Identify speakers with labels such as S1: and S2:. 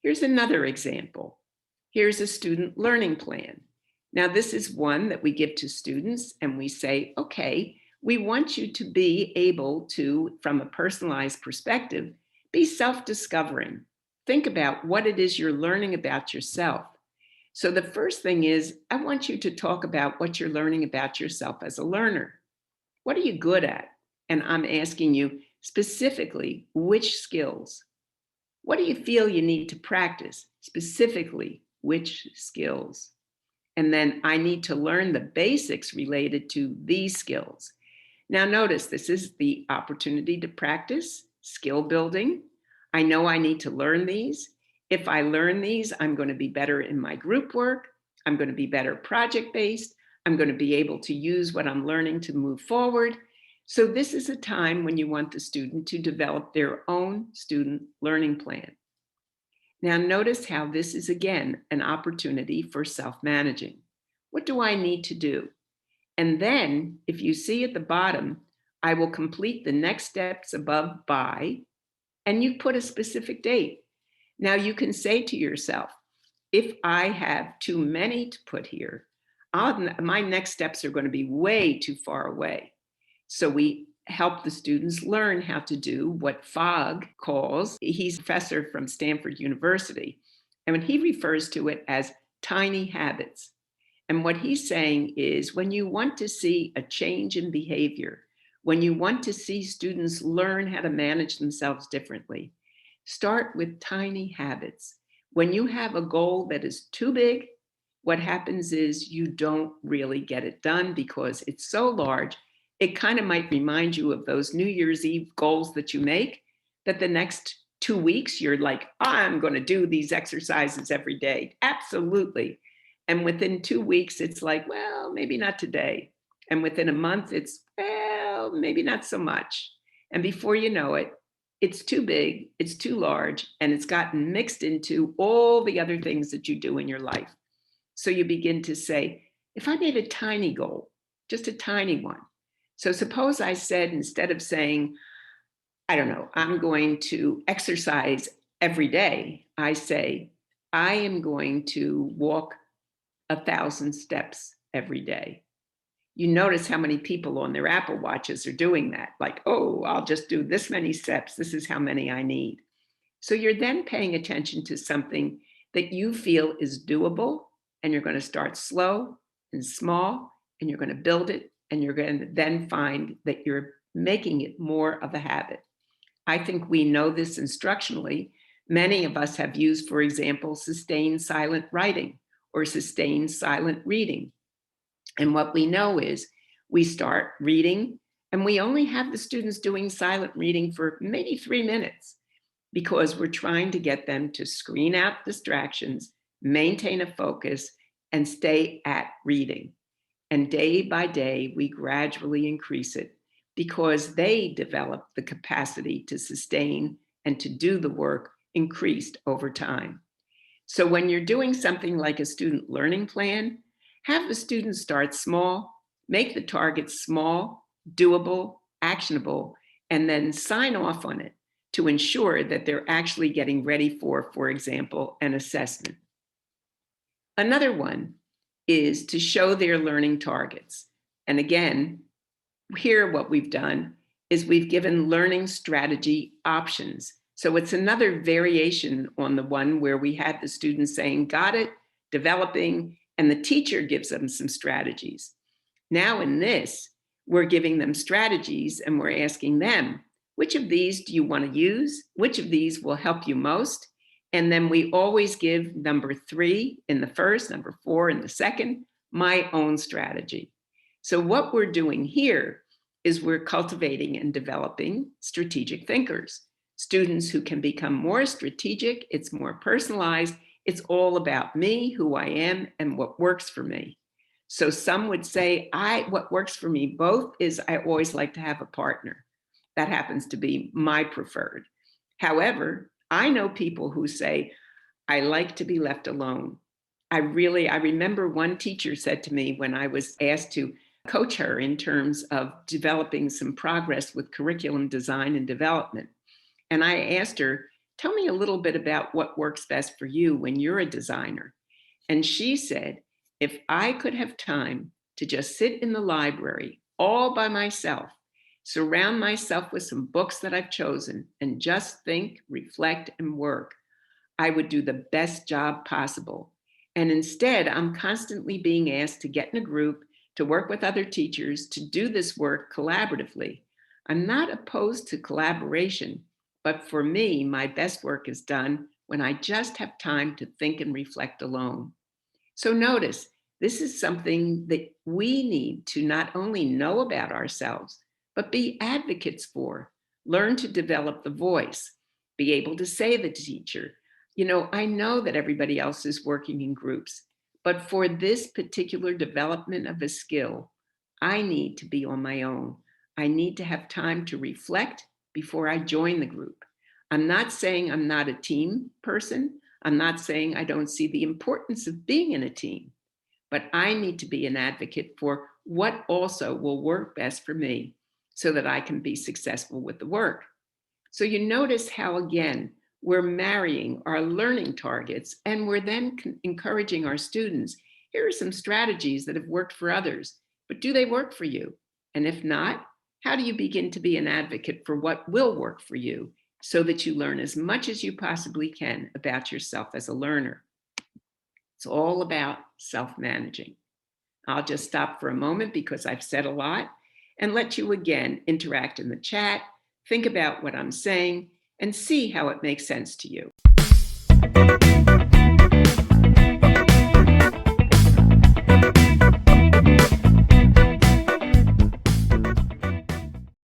S1: Here's another example. Here's a student learning plan. Now, this is one that we give to students and we say, okay, we want you to be able to, from a personalized perspective, be self-discovering. Think about what it is you're learning about yourself. So the first thing is, I want you to talk about what you're learning about yourself as a learner. What are you good at? And I'm asking you specifically, which skills? What do you feel you need to practice? Specifically, which skills? And then I need to learn the basics related to these skills. Now notice, this is the opportunity to practice skill building. I know I need to learn these. If I learn these, I'm going to be better in my group work. I'm going to be better project-based. I'm going to be able to use what I'm learning to move forward. So this is a time when you want the student to develop their own student learning plan. Now notice how this is, again, an opportunity for self-managing. What do I need to do? And then, if you see at the bottom, I will complete the next steps above by, and you put a specific date. Now you can say to yourself, if I have too many to put here, my next steps are going to be way too far away. So we help the students learn how to do what Fogg calls, he's a professor from Stanford University, and when he refers to it as tiny habits. And what he's saying is, when you want to see a change in behavior, when you want to see students learn how to manage themselves differently, start with tiny habits. When you have a goal that is too big, what happens is you don't really get it done because it's so large. It kind of might remind you of those New Year's Eve goals that you make, that the next 2 weeks, you're like, I'm going to do these exercises every day. Absolutely. And within 2 weeks, it's like, well, maybe not today. And within a month, it's, well, maybe not so much. And before you know it, it's too big, it's too large, and it's gotten mixed into all the other things that you do in your life. So you begin to say, if I made a tiny goal, just a tiny one. So suppose I said, instead of saying, I don't know, I'm going to exercise every day, I say, I am going to walk 1,000 steps every day. You notice how many people on their Apple Watches are doing that. Like, oh, I'll just do this many steps. This is how many I need. So you're then paying attention to something that you feel is doable, and you're going to start slow and small, and you're going to build it, and you're going to then find that you're making it more of a habit. I think we know this instructionally. Many of us have used, for example, sustained silent writing or sustained silent reading. And what we know is we start reading, and we only have the students doing silent reading for maybe 3 minutes, because we're trying to get them to screen out distractions, maintain a focus, and stay at reading. And day by day, we gradually increase it because they develop the capacity to sustain and to do the work increased over time. So when you're doing something like a student learning plan, have the students start small, make the targets small, doable, actionable, and then sign off on it to ensure that they're actually getting ready for example, an assessment. Another one is to show their learning targets. And again, here what we've done is we've given learning strategy options. So it's another variation on the one where we had the students saying, got it, developing, and the teacher gives them some strategies. Now in this, we're giving them strategies and we're asking them, which of these do you want to use? Which of these will help you most? And then we always give number 3 in the first, number 4 in the second, my own strategy. So what we're doing here is we're cultivating and developing strategic thinkers, students who can become more strategic. It's more personalized. It's all about me, who I am, and what works for me. So some would say, what works for me both is I always like to have a partner. That happens to be my preferred. However, I know people who say, I like to be left alone. I remember one teacher said to me when I was asked to coach her in terms of developing some progress with curriculum design and development. And I asked her, tell me a little bit about what works best for you when you're a designer. And she said, if I could have time to just sit in the library all by myself, surround myself with some books that I've chosen, and just think, reflect, and work, I would do the best job possible. And instead, I'm constantly being asked to get in a group, to work with other teachers, to do this work collaboratively. I'm not opposed to collaboration, but for me, my best work is done when I just have time to think and reflect alone. So notice, this is something that we need to not only know about ourselves, but be advocates for. Learn to develop the voice, be able to say to the teacher, I know that everybody else is working in groups, but for this particular development of a skill, I need to be on my own. I need to have time to reflect before I join the group. I'm not saying I'm not a team person. I'm not saying I don't see the importance of being in a team, but I need to be an advocate for what also will work best for me so that I can be successful with the work. So you notice how, again, we're marrying our learning targets and we're then encouraging our students. Here are some strategies that have worked for others, but do they work for you? And if not, how do you begin to be an advocate for what will work for you so that you learn as much as you possibly can about yourself as a learner? It's all about self-managing. I'll just stop for a moment because I've said a lot and let you again interact in the chat, think about what I'm saying, and see how it makes sense to you.